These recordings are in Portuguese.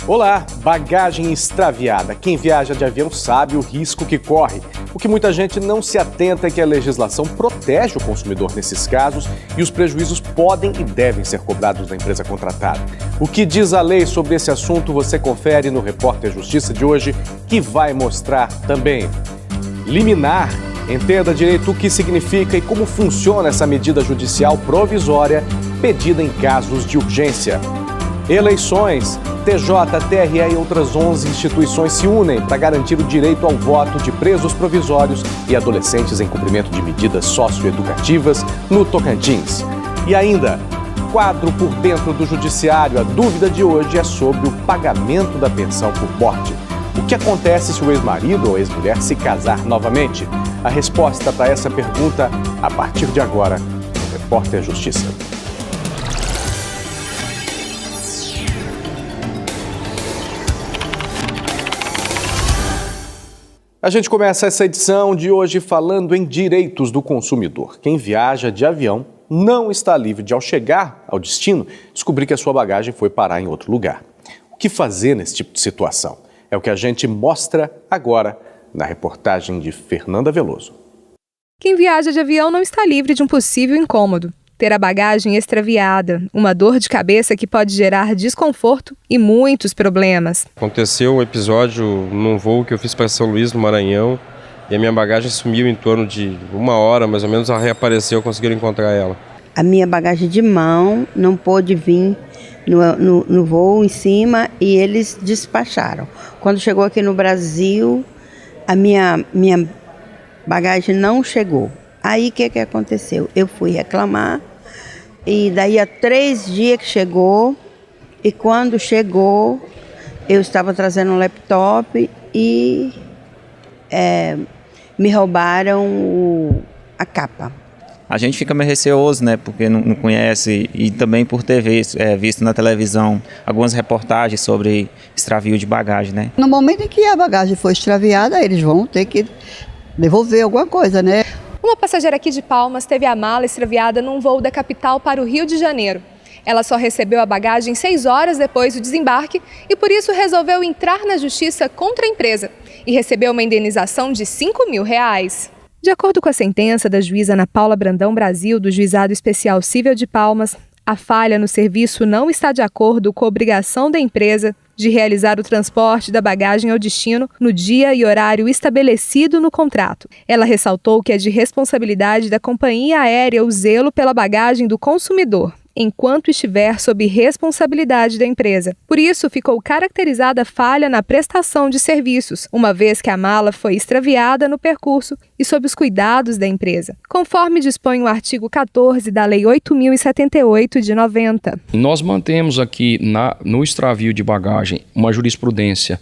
Olá, bagagem extraviada. Quem viaja de avião sabe o risco que corre. O que muita gente não se atenta é que a legislação protege o consumidor nesses casos e os prejuízos podem e devem ser cobrados da empresa contratada. O que diz a lei sobre esse assunto você confere no Repórter Justiça de hoje, que vai mostrar também. Liminar. Entenda direito o que significa e como funciona essa medida judicial provisória pedida em casos de urgência. Eleições. TJ, TRE e outras 11 instituições se unem para garantir o direito ao voto de presos provisórios e adolescentes em cumprimento de medidas socioeducativas no Tocantins. E ainda, quadro por dentro do judiciário. A dúvida de hoje é sobre o pagamento da pensão por morte. O que acontece se o ex-marido ou ex-mulher se casar novamente? A resposta para essa pergunta a partir de agora no Repórter Justiça. A gente começa essa edição de hoje falando em direitos do consumidor. Quem viaja de avião não está livre de, ao chegar ao destino, descobrir que a sua bagagem foi parar em outro lugar. O que fazer nesse tipo de situação? É o que a gente mostra agora na reportagem de Fernanda Veloso. Quem viaja de avião não está livre de um possível incômodo. Ter a bagagem extraviada, uma dor de cabeça que pode gerar desconforto e muitos problemas. Aconteceu um episódio num voo que eu fiz para São Luís, no Maranhão, e a minha bagagem sumiu em torno de 1 hora, mais ou menos, ela reapareceu, conseguiram encontrar ela. A minha bagagem de mão não pôde vir no voo em cima e eles despacharam. Quando chegou aqui no Brasil, a minha bagagem não chegou. Aí o que aconteceu? Eu fui reclamar e daí há 3 dias que chegou, e quando chegou eu estava trazendo um laptop e me roubaram a capa. A gente fica meio receoso, né, porque não conhece, e também por ter visto na televisão algumas reportagens sobre extravio de bagagem, né? No momento em que a bagagem for extraviada, eles vão ter que devolver alguma coisa, né? Uma passageira aqui de Palmas teve a mala extraviada num voo da capital para o Rio de Janeiro. Ela só recebeu a bagagem 6 horas depois do desembarque e por isso resolveu entrar na justiça contra a empresa e recebeu uma indenização de R$5.000. De acordo com a sentença da juíza Ana Paula Brandão Brasil, do Juizado Especial Cível de Palmas, a falha no serviço não está de acordo com a obrigação da empresa de realizar o transporte da bagagem ao destino no dia e horário estabelecido no contrato. Ela ressaltou que é de responsabilidade da companhia aérea o zelo pela bagagem do consumidor, enquanto estiver sob responsabilidade da empresa. Por isso, ficou caracterizada a falha na prestação de serviços, uma vez que a mala foi extraviada no percurso e sob os cuidados da empresa, conforme dispõe o artigo 14 da Lei 8.078 de 90. Nós mantemos aqui no extravio de bagagem uma jurisprudência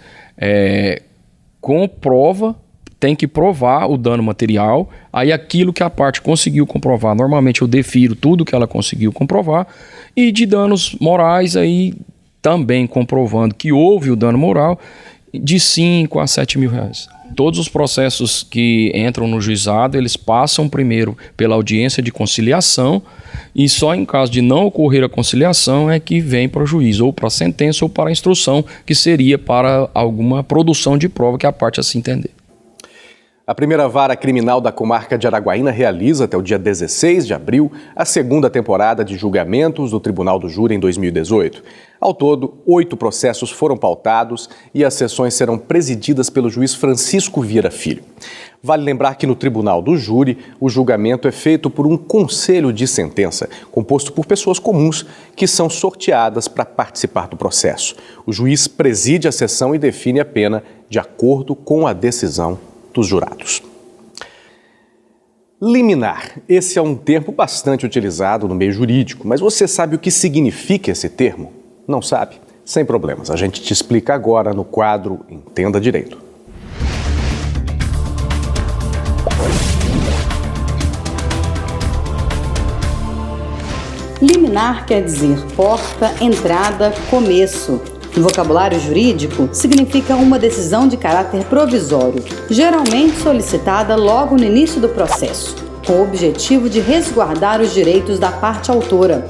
com prova. Tem que provar o dano material, aí aquilo que a parte conseguiu comprovar, normalmente eu defiro tudo que ela conseguiu comprovar, e de danos morais aí também comprovando que houve o dano moral, de 5 a 7 mil reais. Todos os processos que entram no juizado, eles passam primeiro pela audiência de conciliação, e só em caso de não ocorrer a conciliação é que vem para o juiz, ou para a sentença ou para a instrução, que seria para alguma produção de prova que a parte assim entender. A primeira vara criminal da comarca de Araguaína realiza até o dia 16 de abril a segunda temporada de julgamentos do Tribunal do Júri em 2018. Ao todo, 8 processos foram pautados e as sessões serão presididas pelo juiz Francisco Vieira Filho. Vale lembrar que no Tribunal do Júri, o julgamento é feito por um conselho de sentença, composto por pessoas comuns que são sorteadas para participar do processo. O juiz preside a sessão e define a pena de acordo com a decisão dos jurados. Liminar. Esse é um termo bastante utilizado no meio jurídico, mas você sabe o que significa esse termo? Não sabe? Sem problemas, a gente te explica agora no quadro Entenda Direito. Liminar quer dizer porta, entrada, começo. No vocabulário jurídico, significa uma decisão de caráter provisório, geralmente solicitada logo no início do processo, com o objetivo de resguardar os direitos da parte autora.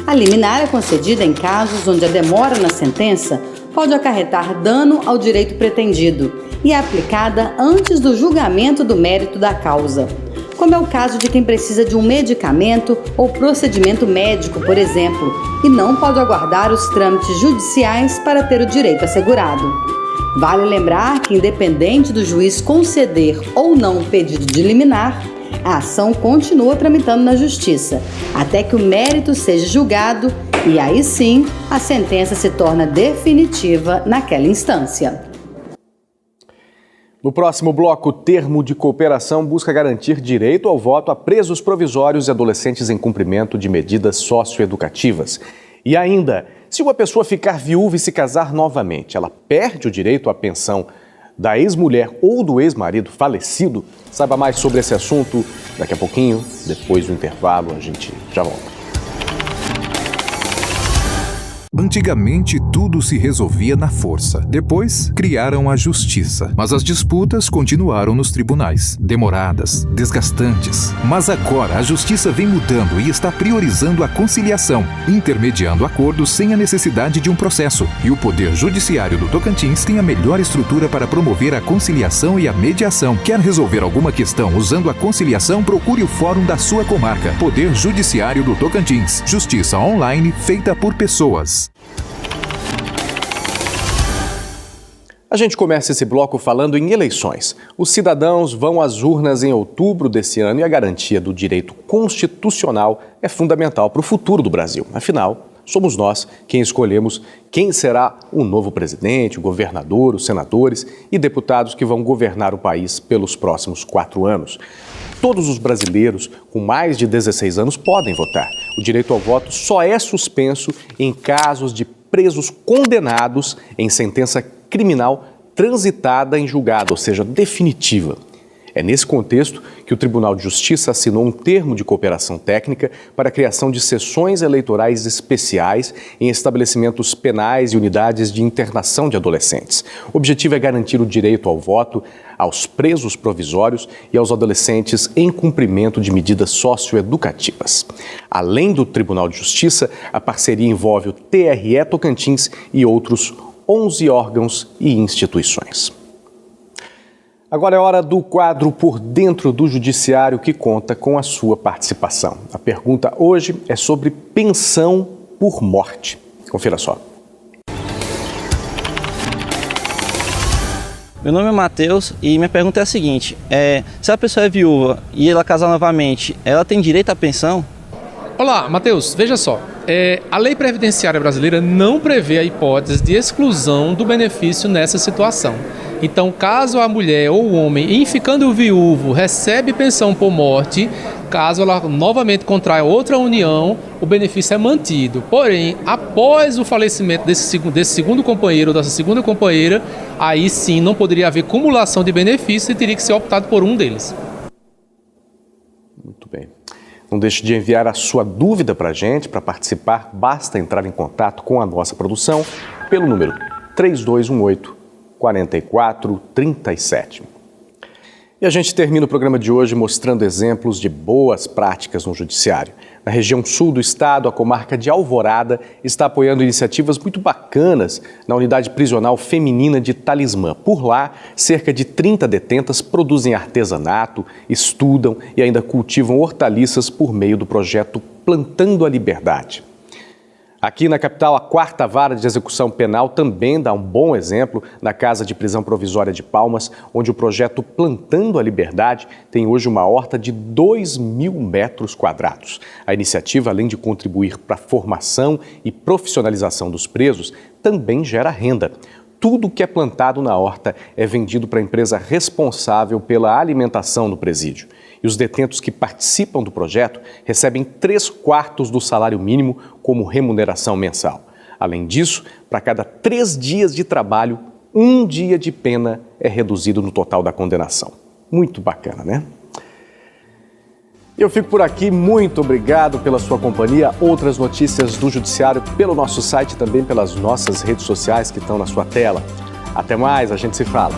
A liminar é concedida em casos onde a demora na sentença pode acarretar dano ao direito pretendido e é aplicada antes do julgamento do mérito da causa, como é o caso de quem precisa de um medicamento ou procedimento médico, por exemplo, e não pode aguardar os trâmites judiciais para ter o direito assegurado. Vale lembrar que, independente do juiz conceder ou não o pedido de liminar, a ação continua tramitando na Justiça, até que o mérito seja julgado e aí sim a sentença se torna definitiva naquela instância. No próximo bloco, o termo de cooperação busca garantir direito ao voto a presos provisórios e adolescentes em cumprimento de medidas socioeducativas. E ainda, se uma pessoa ficar viúva e se casar novamente, ela perde o direito à pensão da ex-mulher ou do ex-marido falecido? Saiba mais sobre esse assunto daqui a pouquinho, depois do intervalo, a gente já volta. Antigamente, tudo se resolvia na força. Depois, criaram a justiça. Mas as disputas continuaram nos tribunais. Demoradas, desgastantes. Mas agora, a justiça vem mudando e está priorizando a conciliação, intermediando acordos sem a necessidade de um processo. E o Poder Judiciário do Tocantins tem a melhor estrutura para promover a conciliação e a mediação. Quer resolver alguma questão usando a conciliação? Procure o fórum da sua comarca. Poder Judiciário do Tocantins. Justiça online feita por pessoas. A gente começa esse bloco falando em eleições. Os cidadãos vão às urnas em outubro desse ano e a garantia do direito constitucional é fundamental para o futuro do Brasil. Afinal, somos nós quem escolhemos quem será o novo presidente, o governador, os senadores e deputados que vão governar o país pelos próximos 4 anos. Todos os brasileiros com mais de 16 anos podem votar. O direito ao voto só é suspenso em casos de presos condenados em sentença criminal transitada em julgado, ou seja, definitiva. É nesse contexto que o Tribunal de Justiça assinou um termo de cooperação técnica para a criação de sessões eleitorais especiais em estabelecimentos penais e unidades de internação de adolescentes. O objetivo é garantir o direito ao voto aos presos provisórios e aos adolescentes em cumprimento de medidas socioeducativas. Além do Tribunal de Justiça, a parceria envolve o TRE Tocantins e outros 11 órgãos e instituições. Agora é hora do quadro Por Dentro do Judiciário, que conta com a sua participação. A pergunta hoje é sobre pensão por morte. Confira só. Meu nome é Matheus e minha pergunta é a seguinte: se a pessoa é viúva e ela casar novamente, ela tem direito à pensão? Olá, Matheus, veja só. A lei previdenciária brasileira não prevê a hipótese de exclusão do benefício nessa situação. Então, caso a mulher ou o homem, em ficando viúvo, recebe pensão por morte, caso ela novamente contraia outra união, o benefício é mantido. Porém, após o falecimento desse segundo companheiro ou dessa segunda companheira, aí sim não poderia haver cumulação de benefícios e teria que ser optado por um deles. Muito bem. Não deixe de enviar a sua dúvida para a gente. Para participar, basta entrar em contato com a nossa produção pelo número 3218-4437. E a gente termina o programa de hoje mostrando exemplos de boas práticas no judiciário. Na região sul do estado, a comarca de Alvorada está apoiando iniciativas muito bacanas na unidade prisional feminina de Talismã. Por lá, cerca de 30 detentas produzem artesanato, estudam e ainda cultivam hortaliças por meio do projeto Plantando a Liberdade. Aqui na capital, a 4ª Vara de Execução Penal também dá um bom exemplo na Casa de Prisão Provisória de Palmas, onde o projeto Plantando a Liberdade tem hoje uma horta de 2.000 metros quadrados. A iniciativa, além de contribuir para a formação e profissionalização dos presos, também gera renda. Tudo que é plantado na horta é vendido para a empresa responsável pela alimentação no presídio. E os detentos que participam do projeto recebem 3/4 do salário mínimo como remuneração mensal. Além disso, para cada 3 dias de trabalho, 1 dia de pena é reduzido no total da condenação. Muito bacana, né? Eu fico por aqui, muito obrigado pela sua companhia. Outras notícias do Judiciário pelo nosso site e também pelas nossas redes sociais que estão na sua tela. Até mais, a gente se fala.